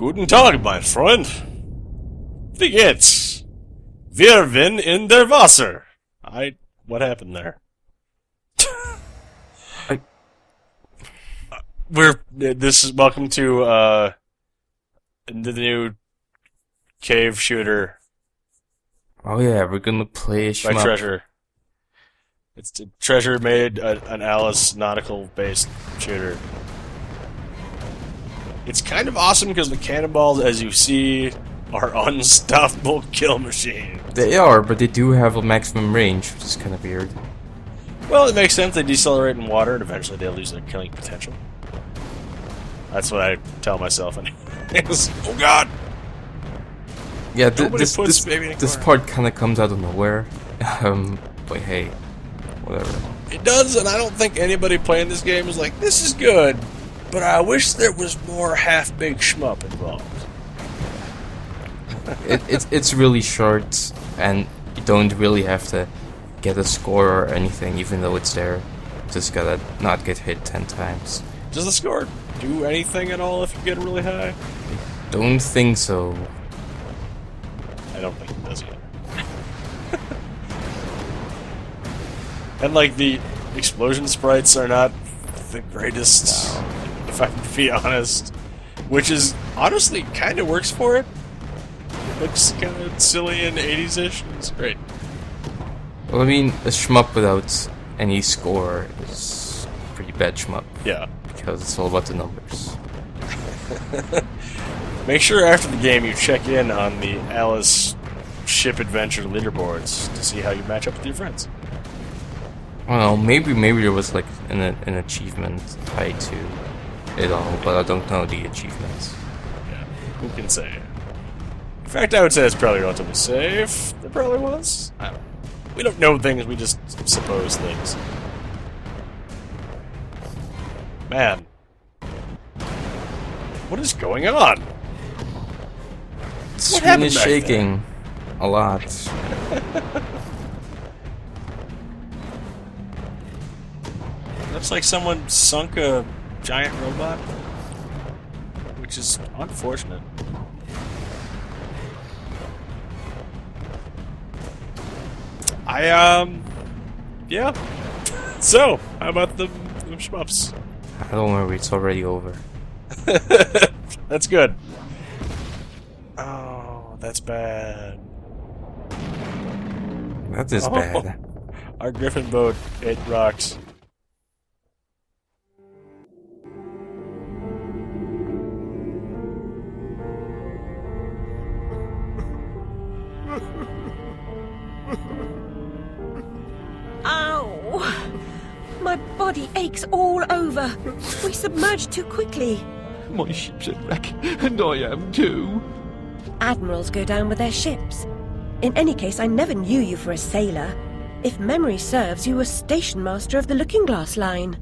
Guten Tag, mein Freund. Wie geht's? Wir sind in der Wasser. What happened there? Welcome to, the new cave shooter. Oh yeah, we're gonna play By shmup. Treasure. Treasure made an Alice nautical-based shooter. It's kind of awesome because the cannonballs, as you see, are unstoppable kill machines. They are, but they do have a maximum range, which is kind of weird. Well, it makes sense. They decelerate in water, and eventually they'll lose their killing potential. That's what I tell myself. Oh God! Yeah, this part kind of comes out of nowhere. But hey, whatever. It does, and I don't think anybody playing this game is like, this is good, but I wish there was more half-baked shmup involved. It's really short, and you don't really have to get a score or anything, even though it's there. Just gotta not get hit 10 times. Does the score do anything at all if you get really high? Don't think so. I don't think it does either. And like the explosion sprites are not the greatest, if I can be honest. Which is honestly kind of works for it. It looks kind of silly and 80s-ish. It's great. Well, I mean, a shmup without any score is pretty bad shmup. Yeah. Because it's all about the numbers. Make sure after the game you check in on the Alice Ship Adventure leaderboards to see how you match up with your friends. I don't know, maybe there was like an achievement tied to it all, but I don't know the achievements. Yeah, who can say? In fact, I would say it's probably relatively safe. There probably was. I don't know. We don't know things, we just suppose things. Man. What is going on? The screen is shaking a lot. Looks like someone sunk a giant robot, which is unfortunate. Yeah. So, how about the shmups? Don't worry, it's already over. That's good. Oh, that's bad. That is bad. Our Griffin boat, it rocks. Ow! My body aches all over. We submerged too quickly. My ship's a wreck, and I am too. Admirals go down with their ships. In any case, I never knew you for a sailor. If memory serves, you were station master of the Looking Glass line.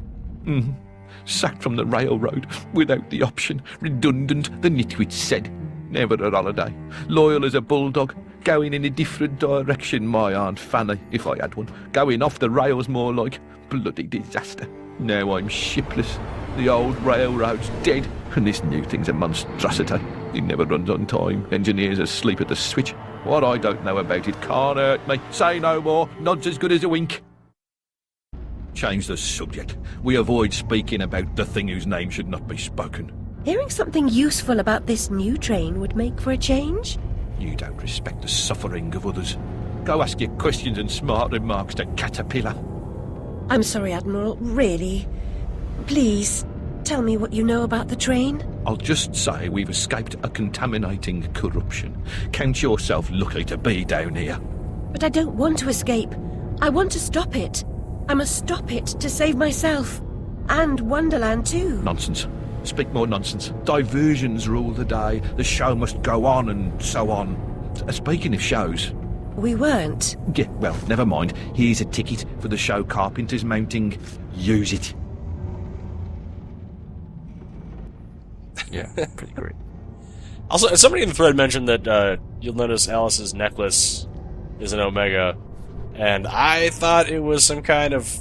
Sacked from the railroad, without the option. Redundant, the nitwit said. Never a holiday. Loyal as a bulldog. Going in a different direction, my Aunt Fanny, if I had one. Going off the rails more like. Bloody disaster. Now I'm shipless. The old railroad's dead, and this new thing's a monstrosity. It never runs on time. Engineers asleep at the switch. What I don't know about it can't hurt me. Say no more. Nod's as good as a wink. Change the subject. We avoid speaking about the thing whose name should not be spoken. Hearing something useful about this new train would make for a change. You don't respect the suffering of others. Go ask your questions and smart remarks to Caterpillar. I'm sorry, Admiral, really. Please, tell me what you know about the train. I'll just say we've escaped a contaminating corruption. Count yourself lucky to be down here. But I don't want to escape. I want to stop it. I must stop it to save myself. And Wonderland too. Nonsense. Speak more nonsense. Diversions rule the day. The show must go on and so on. Speaking of shows... We weren't. Yeah, well, never mind. Here's a ticket for the show Carpenter's mounting. Use it. Yeah, pretty great. Also, somebody in the thread mentioned that you'll notice Alice's necklace is an omega, and I thought it was some kind of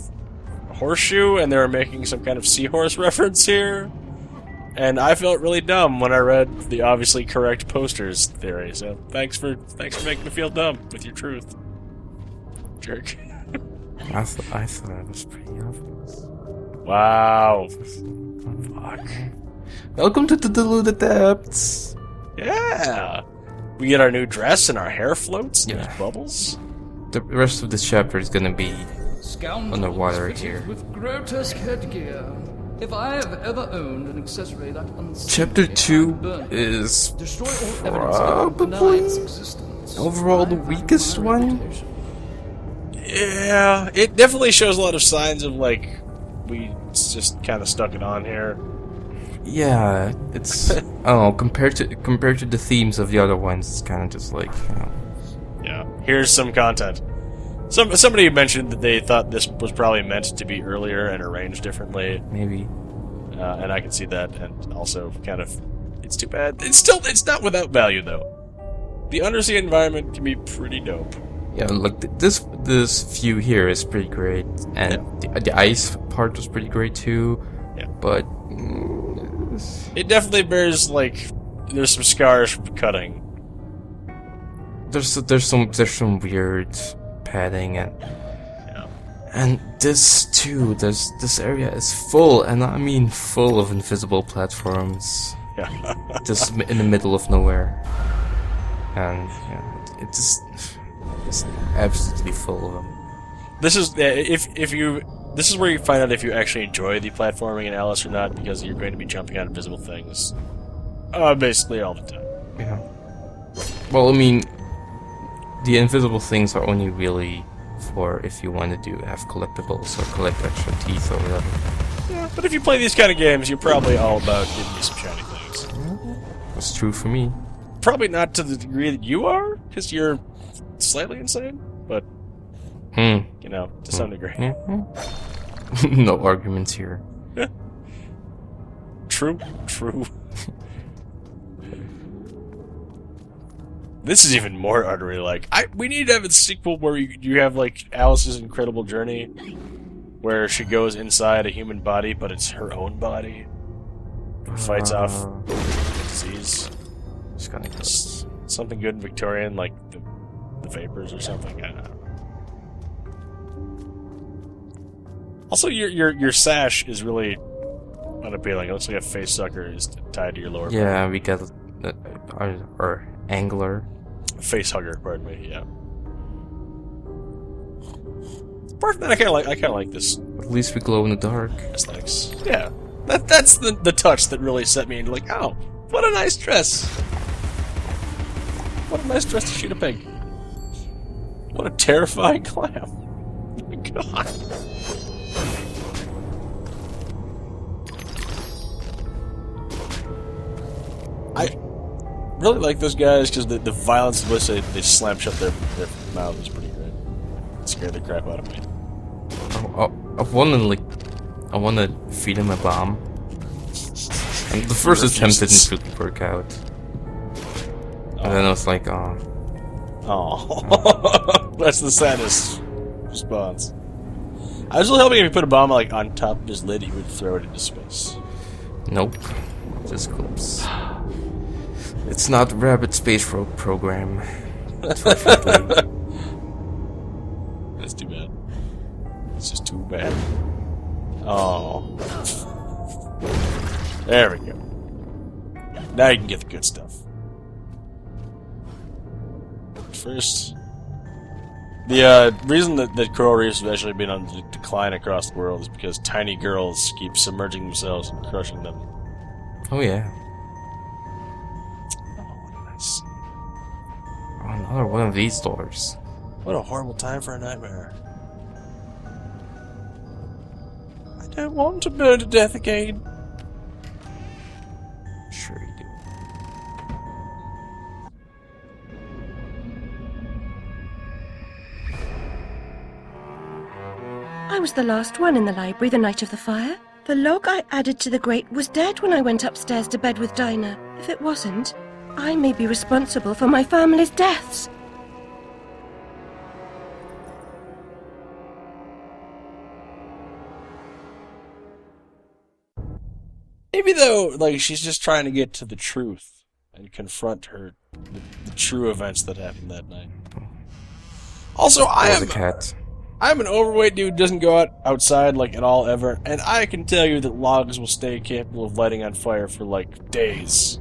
horseshoe, and they were making some kind of seahorse reference here. And I felt really dumb when I read the obviously correct posters theory. So thanks for making me feel dumb with your truth, jerk. I thought it was pretty obvious. Wow. Fuck. Welcome to the Deluded Depths. Yeah. We get our new dress and our hair floats. And Yeah. there's bubbles. The rest of this chapter is gonna be Scoundrels underwater fitted here. with grotesque headgear. If I have ever owned an accessory that unseemly, Chapter I 2 burn it. is Destroy all evidence of probably its existence. overall the I value weakest my one. reputation. Yeah, it definitely shows a lot of signs of like we just kind of stuck it on here. Yeah, it's I don't know, compared to the themes of the other ones, it's kind of just like, you know. Yeah. Here's some content. Somebody mentioned that they thought this was probably meant to be earlier and arranged differently, Maybe. and I can see that. And also, kind of, it's too bad. It's not without value though. The undersea environment can be pretty dope. Yeah, look, this view here is pretty great, and the ice part was pretty great too. Yeah. But It definitely bears like there's some scars from cutting. there's some weird padding and this too. This area is full, and I mean full of invisible platforms. Yeah. Just in the middle of nowhere, and it's absolutely full of them. This is this is where you find out if you actually enjoy the platforming in Alice or not, because you're going to be jumping on invisible things, basically all the time. Yeah. Well, I mean, the invisible things are only really for if you want to have collectibles or collect extra teeth or whatever. Yeah, but if you play these kind of games, you're probably all about getting you some shiny things. That's true for me. Probably not to the degree that you are, because you're slightly insane, but you know, to some degree. No arguments here. True. This is even more utterly like we need to have a sequel where you have like Alice's incredible journey, where she goes inside a human body, but it's her own body, and fights off disease. Just gonna go. Something good in Victorian, like the vapors or something. I don't know. Also, your sash is really unappealing. It looks like a face sucker is tied to your lower Yeah, we got our angler. back. Face hugger, pardon me. Yeah. Apart from that, I kind of like this At least we glow in the dark. aesthetics. Yeah, that's the touch that really set me into like, oh, what a nice dress. What a nice dress to shoot a pig. What a terrifying clam. Oh my God. I really like those guys because the violence of which they slam shut their mouth is pretty great. It scared the crap out of me. I wanna feed him a bomb. And the first attempt didn't really work out. And then I was like, oh. Oh, that's the saddest response. I was really hoping if you put a bomb like on top of his lid, he would throw it into space. Nope. Just clips. It's not Rabbit Space Road program. Unfortunately. That's too bad. It's just too bad. Oh. There we go. Now you can get the good stuff. First, the reason that coral reefs have actually been on the decline across the world is because tiny girls keep submerging themselves and crushing them. Oh yeah. Oh, nice. Oh, another one of these doors. What a horrible time for a nightmare. I don't want to burn to death again. Sure you do. I was the last one in the library the night of the fire. The log I added to the grate was dead when I went upstairs to bed with Dinah. If it wasn't, I may be responsible for my family's deaths. Maybe though, like she's just trying to get to the truth and confront the true events that happened that night. Also, Or the cat. I'm an overweight dude who doesn't go outside like at all ever, and I can tell you that logs will stay capable of lighting on fire for like days.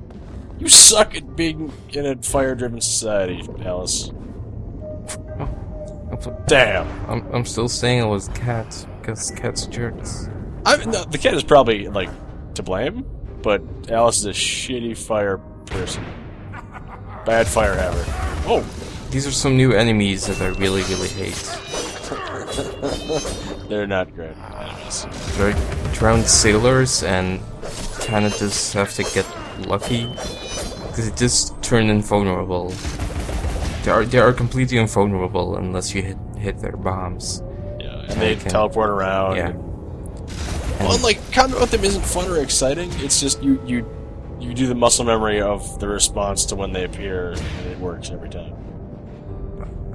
You suck at being in a fire-driven society, Alice. Damn. I'm still saying it was cats because cats are jerks. No, the cat is probably like to blame, but Alice is a shitty fire person. Bad fire haver. Oh. These are some new enemies that I really, really hate. They're not great enemies. They're drowned sailors and kinda just have to get lucky. Because it just turn invulnerable. They are completely invulnerable unless you hit their bombs. Yeah, and they teleport around. Yeah. Well, like, combat with them isn't fun or exciting. It's just you do the muscle memory of the response to when they appear, and it works every time.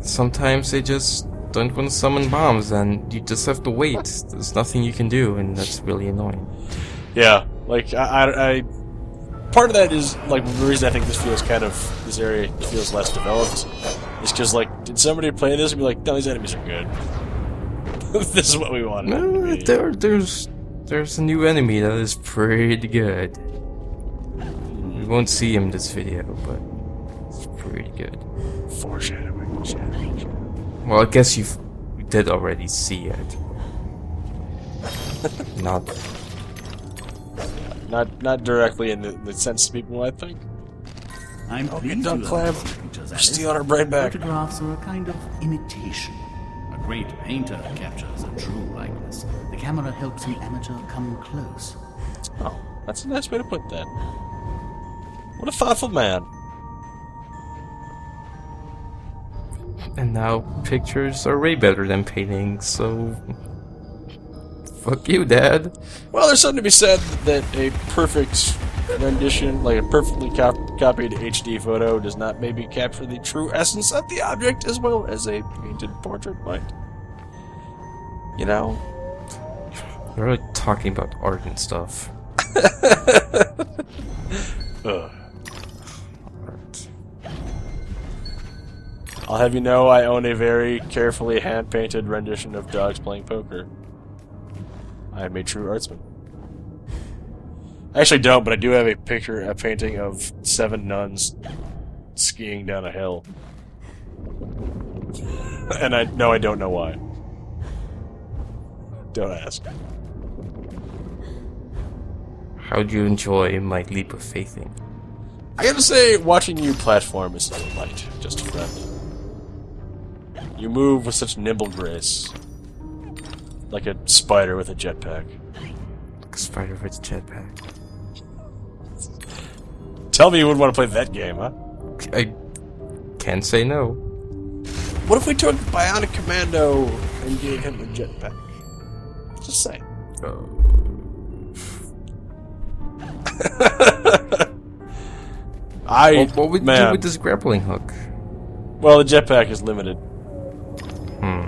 Sometimes they just don't want to summon bombs, and you just have to wait. There's nothing you can do, and that's really annoying. Yeah, like I part of that is like the reason I think this area feels less developed is because like, did somebody play this and be like, no, these enemies are good. This is what we want. No, there's a new enemy that is pretty good. We won't see him in this video, but it's pretty good. Foreshadowing. Well, I guess you did already see it. Not directly in the sense people might think. I'm pleased Duck you Clam. love pictures We're as stealing our brain back. Photographs are a kind of imitation. A great painter captures a true likeness. The camera helps an amateur come close. Oh, that's a nice way to put that. What a thoughtful man. And now pictures are way better than paintings, so fuck you, Dad. Well, there's something to be said that a perfect rendition, like a perfectly copied HD photo, does not maybe capture the true essence of the object as well as a painted portrait might. You know? You're like talking about art and stuff. Ugh. Art. I'll have you know I own a very carefully hand-painted rendition of dogs playing poker. I am a true artsman. I actually don't, but I do have a painting of 7 nuns skiing down a hill. And I don't know why. Don't ask. How do you enjoy my leap of faithing? I gotta say, watching you platform is a delight, just a friend. You move with such nimble grace. Like a spider with a jetpack. Like a spider with a jetpack. Tell me you wouldn't want to play that game, huh? I can't say no. What if we took Bionic Commando and gave him a jetpack? Just saying. What would you do with this grappling hook? Well, the jetpack is limited. Hmm.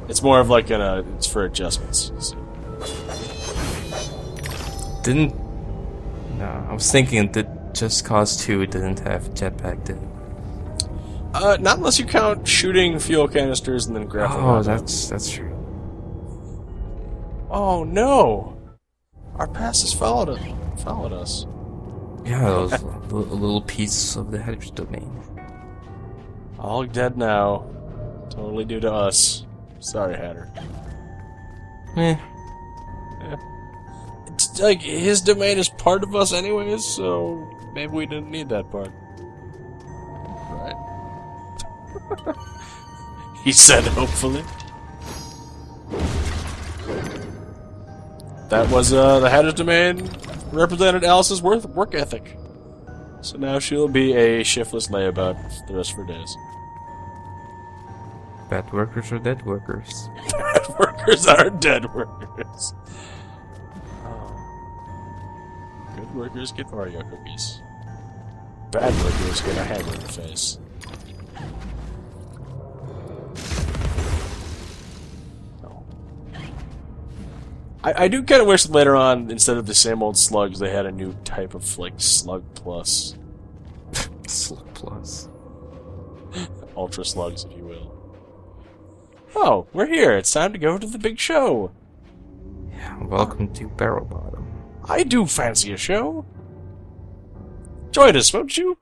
It's more of like it's for adjustments. So. No, I was thinking that Just Cause 2 didn't have jetpack, did it? Not unless you count shooting fuel canisters and then grappling. Oh, that's true. Oh no! Our past has followed us. Yeah, that was a little piece of the Hedge domain. All dead now. Totally due to us. Sorry, Hatter. Eh. It's like his domain is part of us anyways, so maybe we didn't need that part. Right? He said hopefully. That was the Hatter's domain represented Alice's work ethic. So now she'll be a shiftless layabout the rest of her days. Bad workers are dead workers. Bad workers are dead workers. Oh. Good workers get Oreo cookies. Bad workers get a hammer in the face. I do kind of wish that later on, instead of the same old slugs, they had a new type of, like, slug plus. Slug plus. Ultra slugs, if you will. Oh, we're here. It's time to go to the big show. Yeah, welcome to Barrel Bottom. I do fancy a show. Join us, won't you?